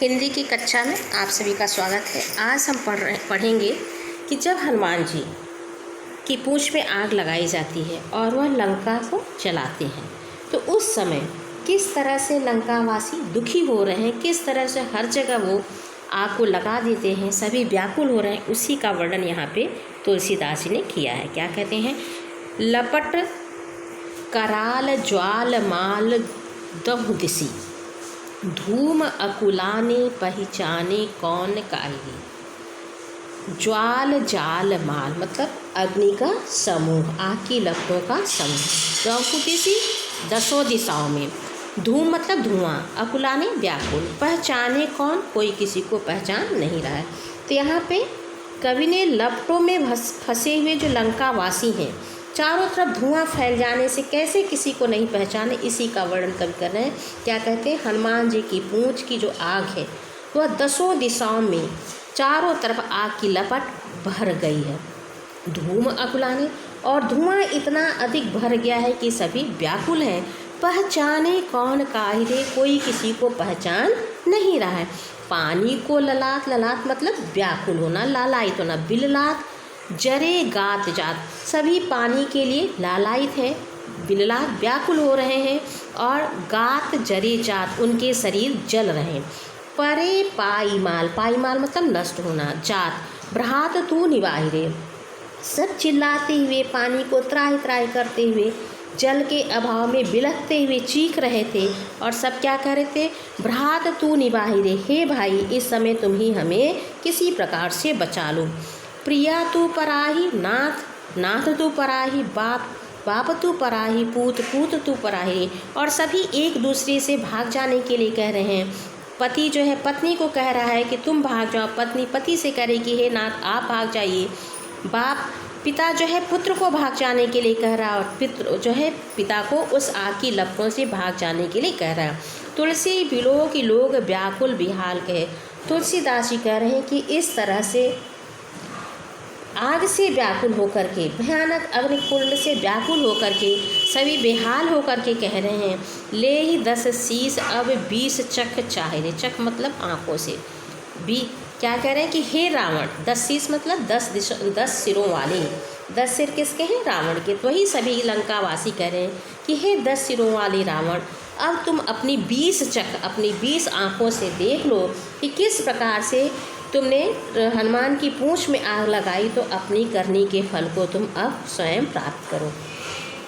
हिंदी की कक्षा में आप सभी का स्वागत है। आज हम पढ़ेंगे कि जब हनुमान जी की पूंछ में आग लगाई जाती है और वह लंका को जलाते हैं तो उस समय किस तरह से लंकावासी दुखी हो रहे हैं, किस तरह से हर जगह वो आग को लगा देते हैं, सभी व्याकुल हो रहे हैं, उसी का वर्णन यहाँ पे तुलसीदास जी ने किया है। क्या कहते हैं? लपट कराल ज्वाल माल दहु दिसी, धूम अकुलाने पहचाने कौन काहे। ज्वाल जाल माल मतलब अग्नि का समूह, आग की लपटों का समूह। दहुदिसी दसों दिशाओं में, धूम मतलब धुआं, अकुलाने व्याकुल, पहचाने कौन, कोई किसी को पहचान नहीं रहा है। तो यहाँ पे कवि ने लपटों में फंसे हुए जो लंकावासी हैं, चारों तरफ धुआं फैल जाने से कैसे किसी को नहीं पहचाने, इसी का वर्णन कवि कर रहे हैं। क्या कहते हैं? हनुमान जी की पूंछ की जो आग है वह दसों दिशाओं में चारों तरफ आग की लपट भर गई है। धूम अकुलाने, और धुआं इतना अधिक भर गया है कि सभी व्याकुल हैं। पहचाने कौन काहे, कोई किसी को पहचान नहीं रहा है। पानी को ललाट, ललाट मतलब व्याकुल होना, लालायित होना, बिललाट जरे गात जात, सभी पानी के लिए लालायित हैं, बिललाट व्याकुल हो रहे हैं, और गात जरे जात उनके शरीर जल रहे हैं। परे पाईमाल, पाईमाल मतलब नष्ट होना, जात भ्रात तू निवाहि रे, सब चिल्लाते हुए पानी को त्राहि त्राहि करते हुए जल के अभाव में बिलखते हुए चीख रहे थे। और सब क्या कह रहे थे? भ्रात तू निवाहि रे, हे भाई इस समय तुम ही हमें किसी प्रकार से बचा लो। प्रिया तू पराही, नाथ नाथ तू पराही, बाप बाप तू पराही, पूत पूत तू पराही। और सभी एक दूसरे से भाग जाने के लिए कह रहे हैं। पति जो है पत्नी को कह रहा है कि तुम भाग जाओ, पत्नी पति से कह रही कि हे नाथ आप भाग जाइए। बाप पिता जो है पुत्र को भाग जाने के लिए कह रहा है, और पित्र जो है पिता को उस आग की लपटों से भाग जाने के लिए कह रहा है। तुलसी बिलो की लोग व्याकुल बिहाल कहे, तुलसीदास जी कह रहे हैं कि इस तरह से आग से व्याकुल होकर के, भयानक अग्निकुंड से व्याकुल होकर के सभी बेहाल होकर के कह रहे हैं, ले ही 10 शीश अब 20 चख चाहे रे। चख मतलब आँखों से। क्या कह रहे हैं कि हे रावण, 10 शीश मतलब 10 सिरों वाले। 10 सिर किसके हैं? रावण के। तो वही सभी लंकावासी कह रहे हैं कि हे 10 सिरों वाले रावण, अब तुम अपनी 20 चख, अपनी 20 आँखों से देख लो कि किस प्रकार से तुमने हनुमान की पूंछ में आग लगाई, तो अपनी करनी के फल को तुम अब स्वयं प्राप्त करो।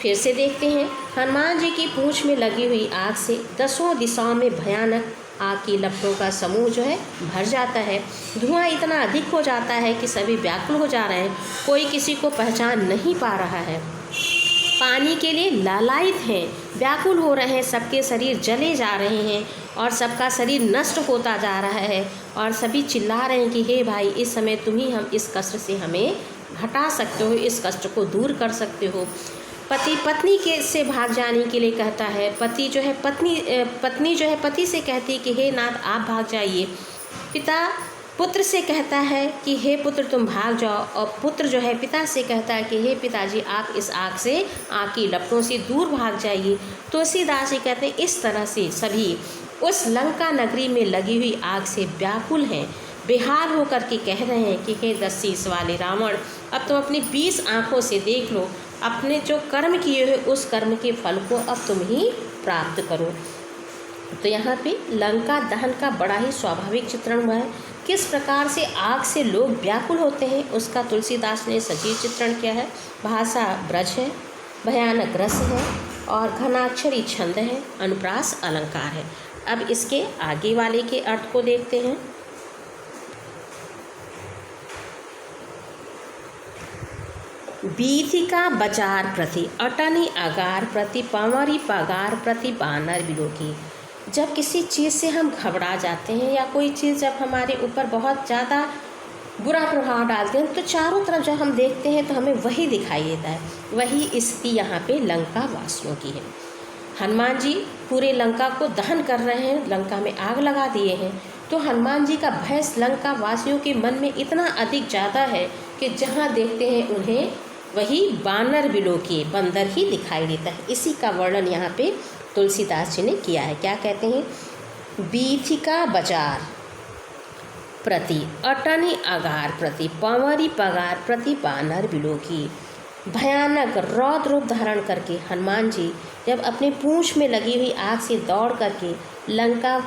फिर से देखते हैं, हनुमान जी की पूंछ में लगी हुई आग से दसों दिशाओं में भयानक आग की लपटों का समूह जो है भर जाता है। धुआं इतना अधिक हो जाता है कि सभी व्याकुल हो जा रहे हैं, कोई किसी को पहचान नहीं पा रहा है। पानी के लिए लालायित हैं, व्याकुल हो रहे हैं, सबके शरीर जले जा रहे हैं और सबका शरीर नष्ट होता जा रहा है। और सभी चिल्ला रहे हैं कि हे भाई इस समय तुम ही हम इस कष्ट से हमें हटा सकते हो, इस कष्ट को दूर कर सकते हो। पति पत्नी के से भाग जाने के लिए कहता है। पति जो है पत्नी जो है पति से कहती है कि हे नाथ आप भाग जाइए। पिता पुत्र से कहता है कि हे पुत्र तुम भाग जाओ, और पुत्र जो है पिता से कहता है कि हे पिताजी आप इस आग से, आग की लपटों से दूर भाग जाइए। तुलसीदास जी कहते हैं इस तरह से सभी उस लंका नगरी में लगी हुई आग से व्याकुल हैं, बेहाल होकर के कह रहे हैं कि हे 10 शीश वाले रावण, अब तुम अपनी 20 आँखों से देख लो, अपने जो कर्म किए हुए उस कर्म के फल को अब तुम ही प्राप्त करो। तो यहाँ पे लंका दहन का बड़ा ही स्वाभाविक चित्रण हुआ है। किस प्रकार से आग से लोग व्याकुल होते हैं उसका तुलसीदास ने सजीव चित्रण किया है। भाषा ब्रज है, भयानक रस है, और घनाक्षरी छंद है, अनुप्रास अलंकार है। अब इसके आगे वाले के अर्थ को देखते हैं। बीथिका बजार प्रति अटनी अगार प्रति पंवरी पगार प्रति बानर बिलोकी। जब किसी चीज़ से हम घबरा जाते हैं या कोई चीज़ जब हमारे ऊपर बहुत ज़्यादा बुरा प्रभाव डालते हैं, तो चारों तरफ जब हम देखते हैं तो हमें वही दिखाई देता है। वही स्थिति यहाँ पे लंका वासियों की है। हनुमान जी पूरे लंका को दहन कर रहे हैं, लंका में आग लगा दिए हैं। तो हनुमान जी का भय लंका वासियों के मन में इतना अधिक ज़्यादा है कि जहाँ देखते हैं उन्हें वही बानर बिलोकी, बंदर ही दिखाई देता है। इसी का वर्णन यहाँ पे तुलसीदास जी ने किया है। क्या कहते हैं? बीथिका बाजार, प्रति अटनी अगार प्रति पंवरी पगार प्रति बानर बिलोकी। भयानक रौद्र रूप धारण करके हनुमान जी जब अपने पूंछ में लगी हुई आग से दौड़ करके लंका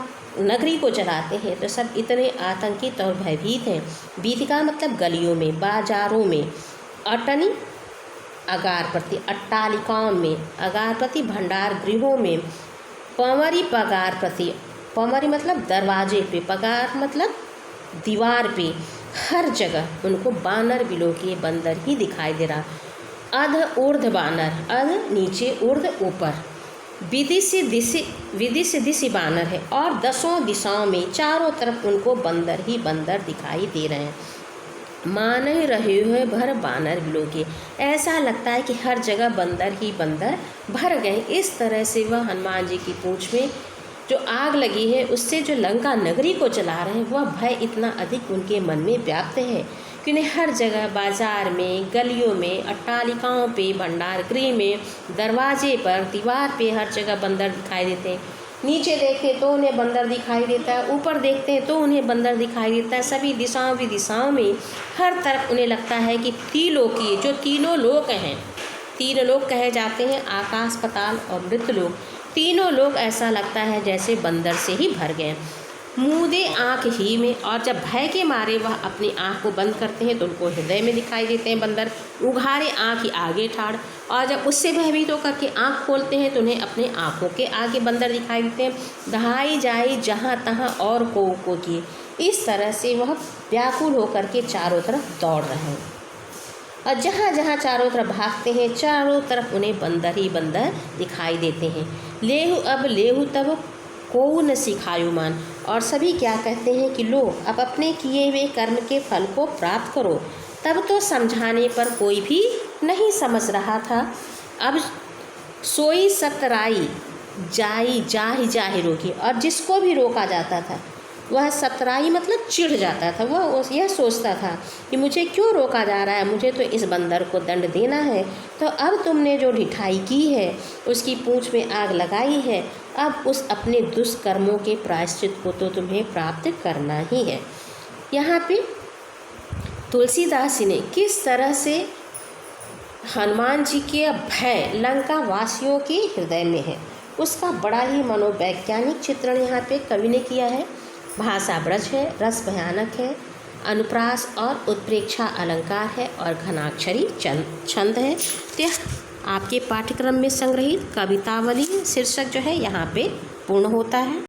नगरी को जलाते हैं तो सब इतने आतंकित और भयभीत हैं। बीतिका मतलब गलियों में, बाजारों में, अटनी अगार प्रति अट्टालिकाओं में, अगार प्रति भंडार गृहों में, पंवरी पगार प्रति, पंवरी मतलब दरवाजे पे, पगार मतलब दीवार पे, हर जगह उनको बानर बिलोकी बंदर ही दिखाई दे रहा। अध ऊर्ध्व बानर, अध नीचे, ऊर्ध्व ऊपर, विधि से दिशि बानर है और 10 दिशाओं में चारों तरफ उनको बंदर ही बंदर दिखाई दे रहे हैं। मान ही रहे हुए भर बानर बिलोके, ऐसा लगता है कि हर जगह बंदर ही बंदर भर गए। इस तरह से वह हनुमान जी की पूंछ में जो आग लगी है उससे जो लंका नगरी को जला रहे हैं वह भय इतना अधिक उनके मन में व्याप्त है कि उन्हें हर जगह, बाजार में, गलियों में, अट्टालिकाओं पे, भंडार गृह में, दरवाजे पर, दीवार पे हर जगह बंदर दिखाई देते हैं। नीचे देखते तो उन्हें बंदर दिखाई देता है, ऊपर देखते हैं तो उन्हें बंदर दिखाई देता है। सभी दिशाओं में हर तरफ उन्हें लगता है कि त्रिलोकीय, जो तीनों लोक हैं, 3 लोक कहे जाते हैं, आकाश, पाताल और मृत्यलोक, तीनों लोग ऐसा लगता है जैसे बंदर से ही भर गए। मूंदे आँख ही में, और जब भय के मारे वह अपनी आँख को बंद करते हैं तो उनको हृदय में दिखाई देते हैं बंदर। उघारे आँख ही आगे ठाड़, और जब उससे भयभीत होकर के आँख खोलते हैं तो उन्हें अपने आँखों के आगे बंदर दिखाई देते हैं। दहाई जाई जहाँ तहाँ और को किए, इस तरह से वह व्याकुल होकर के चारों तरफ दौड़ रहे हैं और जहाँ जहाँ चारों तरफ भागते हैं चारों तरफ उन्हें बंदर ही बंदर दिखाई देते हैं। लेहु अब लेहु तब को न सिखायु मान, और सभी क्या कहते हैं कि लो अब अपने किए हुए कर्म के फल को प्राप्त करो। तब तो समझाने पर कोई भी नहीं समझ रहा था। अब सोई सतराई जाहि रोकी, और जिसको भी रोका जाता था वह सतराई मतलब चिढ़ जाता था। वह यह सोचता था कि मुझे क्यों रोका जा रहा है, मुझे तो इस बंदर को दंड देना है। तो अब तुमने जो ढिठाई की है, उसकी पूंछ में आग लगाई है, अब उस अपने दुष्कर्मों के प्रायश्चित को तो तुम्हें प्राप्त करना ही है। यहाँ पे तुलसीदास जी ने किस तरह से हनुमान जी के भय लंका वासियों के हृदय में है उसका बड़ा ही मनोवैज्ञानिक चित्रण यहाँ पे कवि ने किया है। भाषा ब्रज है, रस भयानक है, अनुप्रास और उत्प्रेक्षा अलंकार है और घनाक्षरी छंद है। तो आपके पाठ्यक्रम में संग्रहित कवितावली शीर्षक जो है यहाँ पे पूर्ण होता है।